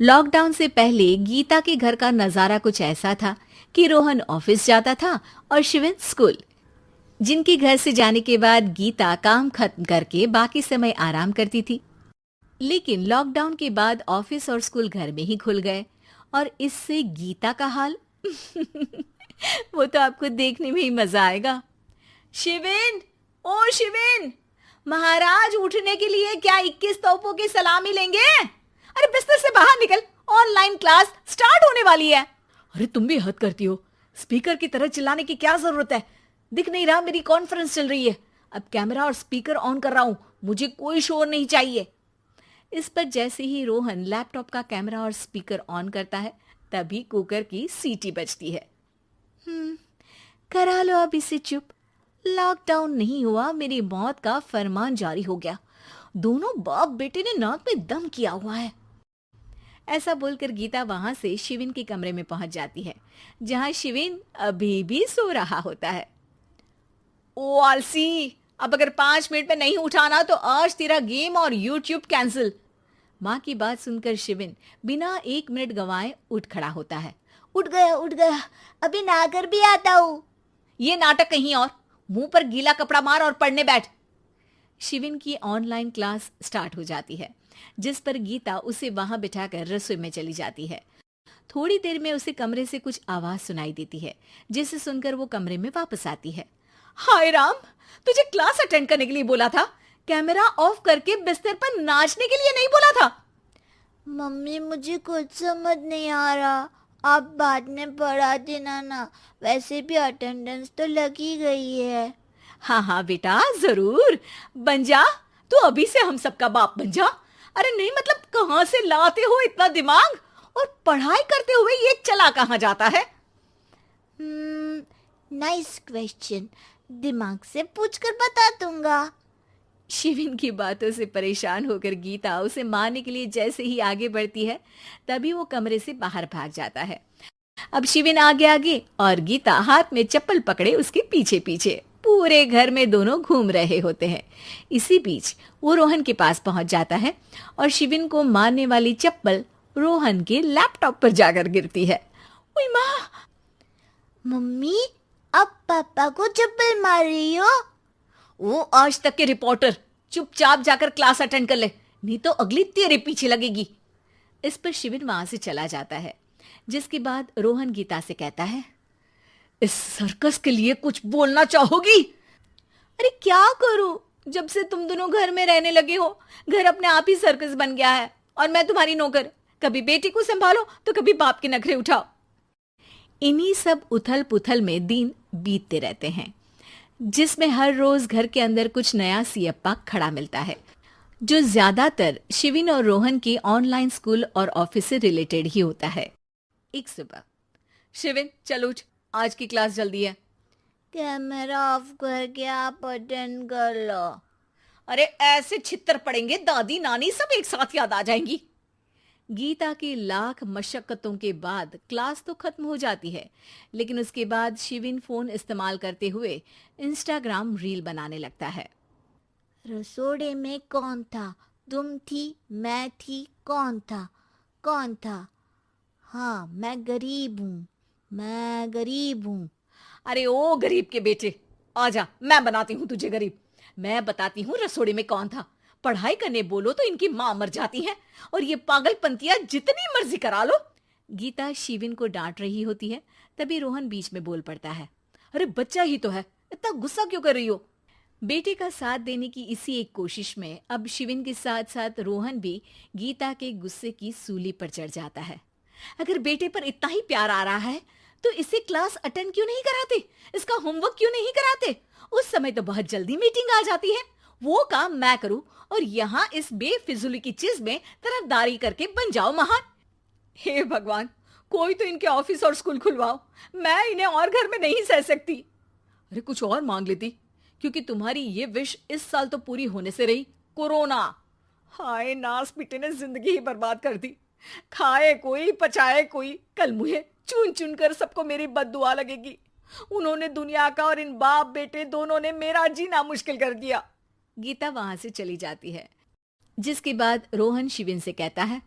Lockdown से पहले गीता के घर का नजारा कुछ ऐसा था कि रोहन ऑफिस जाता था और शिविन स्कूल। जिनके घर से जाने के बाद गीता काम खत्म करके बाकी समय आराम करती थी। लेकिन लॉकडाउन के बाद ऑफिस और स्कूल घर में ही खुल गए और इससे गीता का हाल वो तो आपको देखने में ही मजा आएगा। शिविन, ओ शिविन, महाराज उठने के लिए क्या 21 तोपों की सलामी लेंगे? अरे बिस्तर से बाहर निकल, ऑनलाइन क्लास स्टार्ट होने वाली है। अरे तुम भी हद करती हो, स्पीकर की तरह चिल्लाने की क्या जरूरत है? दिख नहीं रहा मेरी कॉन्फ्रेंस चल रही है। अब कैमरा और स्पीकर ऑन कर रहा हूं, मुझे कोई शोर नहीं चाहिए। इस पर जैसे ही रोहन लैपटॉप का कैमरा और स्पीकर ऑन करता है तभी कुकर की सीटी बजती है। करा लो अब इसे चुप। लॉकडाउन नहीं हुआ, मेरी मौत का फरमान जारी हो गया। दोनों बाप बेटे ने नाक में दम किया हुआ है। ऐसा बोलकर गीता वहां से शिविन के कमरे में पहुंच जाती है, जहां शिविन अभी भी सो रहा होता है। ओ आलसी, अब अगर 5 मिनट में नहीं उठाना तो आज तेरा गेम और यूट्यूब कैंसिल। माँ की बात सुनकर शिविन बिना 1 मिनट गंवाए उठ खड़ा होता है। उठ गया, अभी नहाकर भी आता हूँ। ये नाटक कहीं और, मुंह पर गीला कपड़ा मार और पढ़ने बैठ। शिविन की ऑनलाइन क्लास स्टार्ट हो जाती है, जिस पर गीता उसे वहां बिठाकर रसोई में चली जाती है। थोड़ी देर में उसे कमरे से कुछ आवाज सुनाई देती है, जिसे सुनकर वो कमरे में वापस आती है। हाय राम, तुझे क्लास अटेंड करने के लिए बोला था, कैमरा ऑफ करके बिस्तर पर नाचने के लिए नहीं बोला था। मम्मी मुझे कुछ समझ नहीं आ रहा, आप बाद में पढ़ा देना ना, वैसे भी अटेंडेंस तो लगी गई है। हाँ हाँ बेटा, जरूर बन जा, तू अभी से हम सबका बाप बन जा। अरे नहीं मतलब कहाँ से लाते हो इतना दिमाग, और पढ़ाई करते हुए ये चला कहाँ जाता है? नाइस क्वेश्चन, दिमाग से पूछकर बता दूंगा। शिविन की बातों से परेशान होकर गीता उसे मारने के लिए जैसे ही आगे बढ़ती है तभी वो कमरे से बाहर भाग जाता है। अब शिविन आगे आगे और गीता हाथ में चप्पल पकड़े उसके पीछे पीछे पूरे घर में दोनों घूम रहे होते हैं। इसी बीच वो रोहन के पास पहुंच जाता है और शिविन को मारने वाली चप्पल रोहन के लैपटॉप पर जाकर गिरती है। ओए माँ! मम्मी, अब पापा को चप्पल मार रही हो? वो आज तक के रिपोर्टर, चुपचाप जाकर क्लास अटेंड कर ले, नहीं तो अगली तेरे पीछे लगेगी। इस पर शिविन वहां से चला जाता है, जिसके बाद रोहन गीता से कहता है, इस सर्कस के लिए कुछ बोलना चाहोगी? अरे क्या करूं, जब से तुम दोनों घर में रहने लगे हो, घर अपने आप ही सर्कस बन गया है और मैं तुम्हारी नौकर। कभी बेटी को संभालो तो कभी बाप के नखरे उठाओ। इन्हीं सब उथल पुथल में दिन बीतते रहते हैं, जिसमें हर रोज घर के अंदर कुछ नया सियप्पा खड़ा मिलता है, जो ज्यादातर शिविन और रोहन के ऑनलाइन स्कूल और ऑफिस से रिलेटेड ही होता है। एक सुबह, शिविन चल उठ, आज की क्लास जल्दी है। कैमरा ऑफ करके आप अटेंड कर लो। अरे ऐसे छित्तर पड़ेंगे, दादी नानी सब एक साथ याद आ जाएंगी। गीता की लाख मशक्कतों के बाद क्लास तो खत्म हो जाती है, लेकिन उसके बाद शिविन फोन इस्तेमाल करते हुए इंस्टाग्राम रील बनाने लगता है। रसोड़े में कौन था? तुम थी, मैं थी, कौन था? कौन था? हाँ, मैं गरीब हूँ। अरे ओ गरीब के बेटे, आजा, मैं बनाती हूँ तुझे गरीब। मैं बताती हूँ रसोड़े में कौन था। पढ़ाई करने बोलो तो इनकी माँ मर जाती है, और ये पागलपंतियां जितनी मर्जी करा लो। गीता शिविन को डांट रही होती है, तभी रोहन बीच में बोल पड़ता है। अरे बच्चा ही तो है, इतना गुस्सा क्यों कर रही हो? बेटे का साथ देने की इसी एक कोशिश में अब शिविन के साथ साथ रोहन भी गीता के गुस्से की सूली पर चढ़ जाता है। अगर बेटे पर इतना ही प्यार आ रहा है तो इसे क्लास अटेंड क्यों नहीं कराते, इसका होमवर्क क्यों नहीं कराते? उस समय तो बहुत जल्दी मीटिंग आ जाती है, वो काम मैं करूं और यहाँ इस बेफिजुली की चीज में तरफदारी करके बन जाओ महान। हे भगवान, कोई तो इनके ऑफिस और स्कूल खुलवाओ, मैं इन्हें और घर में नहीं सह सकती। अरे कुछ और मांग लेती, क्योंकि तुम्हारी ये विश इस साल तो पूरी होने से रही, कोरोना। हाय नास पिटे ने जिंदगी ही बर्बाद कर दी। खाए कोई पचाए कोई, कल मुझे चुन चुन कर सबको मेरी बद्दुआ लगेगी। उन्होंने दुनिया का और इन बाप बेटे दोनों ने मेरा जीना मुश्किल कर दिया। गीता वहां से चली जाती है, जिसके बाद रोहन शिविन से कहता है,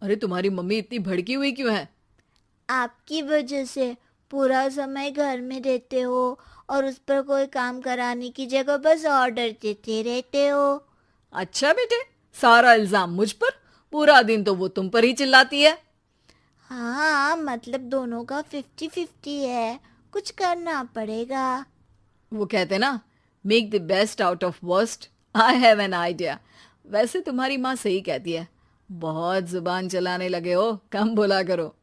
अरे तुम्हारी मम्मी इतनी भड़की हुई क्यों है? आपकी वजह से पूरा समय घर में रहते हो और उस पर कोई काम कराने की जगह बस ऑर्डर देते रहते हो। अच्छा बेटे, सारा इल्जाम मुझ पर, पूरा दिन तो वो तुम पर ही चिल्लाती है। हाँ, मतलब दोनों का 50-50 है, कुछ करना पड़ेगा। वो कहते ना, make the best out of worst. I have an idea. वैसे तुम्हारी माँ सही कहती है, बहुत जुबान चलाने लगे हो, कम बोला करो।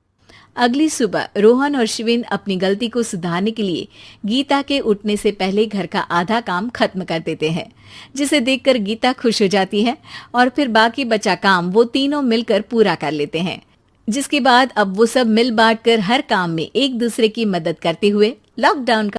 अगली सुबह रोहन और शिविन अपनी गलती को सुधारने के लिए गीता के उठने से पहले घर का आधा काम खत्म कर देते हैं, जिसे देखकर गीता खुश हो जाती है और फिर बाकी बचा काम वो तीनों मिलकर पूरा कर लेते हैं। जिसके बाद अब वो सब मिल बांट कर हर काम में एक दूसरे की मदद करते हुए लॉकडाउन का